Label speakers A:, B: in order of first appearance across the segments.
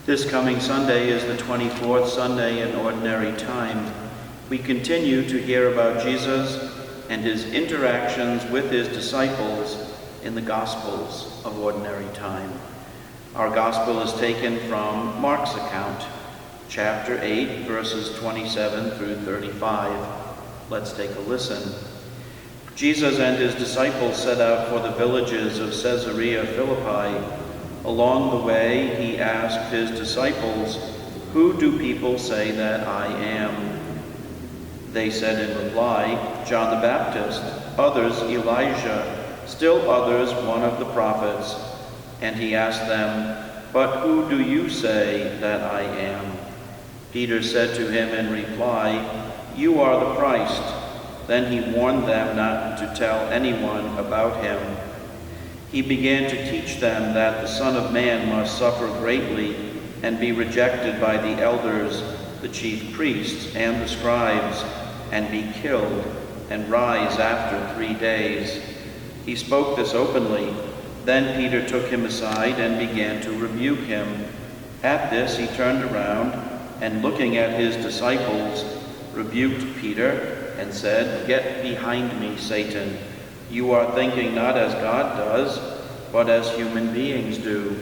A: This coming Sunday is the 24th Sunday in Ordinary Time. We continue to hear about Jesus and his interactions with his disciples in the Gospels of Ordinary Time. Our Gospel is taken from Mark's account, chapter 8, verses 27 through 35. Let's take a listen. Jesus and his disciples set out for the villages of Caesarea Philippi. Along the way, he asked his disciples, "Who do people say that I am?" They said in reply, "John the Baptist, others Elijah, still others one of the prophets." And he asked them, "But who do you say that I am?" Peter said to him in reply, "You are the Christ." Then he warned them not to tell anyone about him. He began to teach them that the Son of Man must suffer greatly and be rejected by the elders, the chief priests, and the scribes, and be killed, and rise after 3 days. He spoke this openly. Then Peter took him aside and began to rebuke him. At this he turned around, and looking at his disciples, rebuked Peter and said, "Get behind me, Satan. You are thinking not as God does, but as human beings do."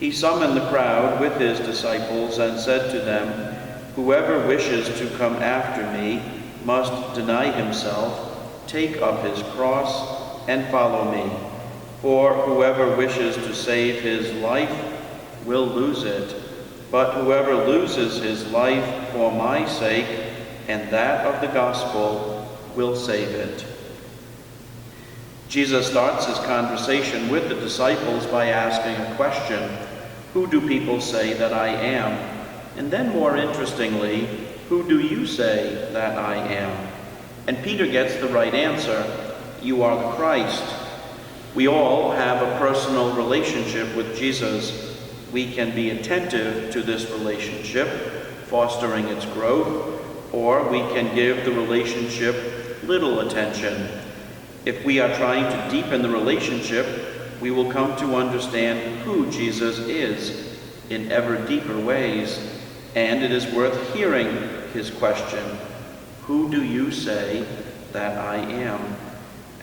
A: He summoned the crowd with his disciples and said to them, "Whoever wishes to come after me must deny himself, take up his cross, and follow me. For whoever wishes to save his life will lose it, but whoever loses his life for my sake and that of the gospel will save it." Jesus starts his conversation with the disciples by asking a question, "Who do people say that I am?" And then, more interestingly, "Who do you say that I am?" And Peter gets the right answer, "You are the Christ." We all have a personal relationship with Jesus. We can be attentive to this relationship, fostering its growth, or we can give the relationship little attention. If we are trying to deepen the relationship, we will come to understand who Jesus is in ever deeper ways. And it is worth hearing his question, "Who do you say that I am?"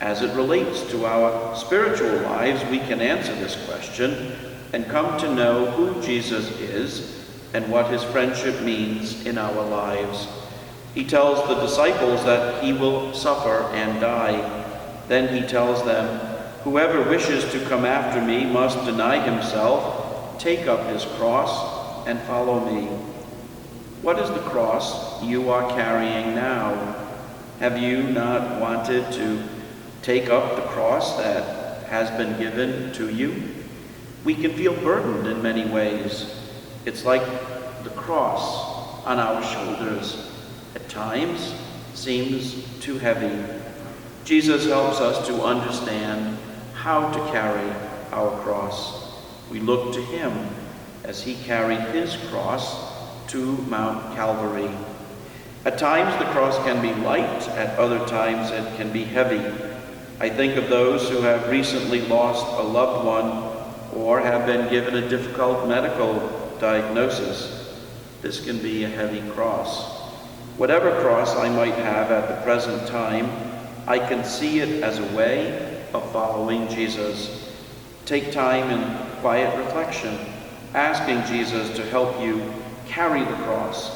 A: As it relates to our spiritual lives, we can answer this question and come to know who Jesus is and what his friendship means in our lives. He tells the disciples that he will suffer and die. Then he tells them, "Whoever wishes to come after me must deny himself, take up his cross, and follow me." What is the cross you are carrying now? Have you not wanted to take up the cross that has been given to you? We can feel burdened in many ways. It's like the cross on our shoulders at times seems too heavy. Jesus helps us to understand how to carry our cross. We look to him as he carried his cross to Mount Calvary. At times the cross can be light, at other times it can be heavy. I think of those who have recently lost a loved one or have been given a difficult medical diagnosis. This can be a heavy cross. Whatever cross I might have at the present time, I can see it as a way of following Jesus. Take time in quiet reflection, asking Jesus to help you carry the cross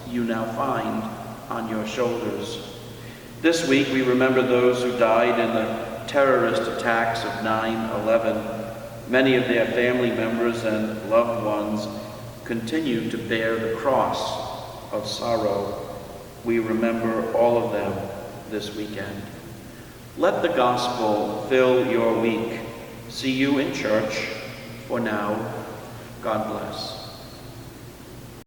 A: you now find on your shoulders. This week we remember those who died in the terrorist attacks of 9/11. Many of their family members and loved ones continue to bear the cross of sorrow. We remember all of them this weekend. Let the gospel fill your week. See you in church. For now, God bless.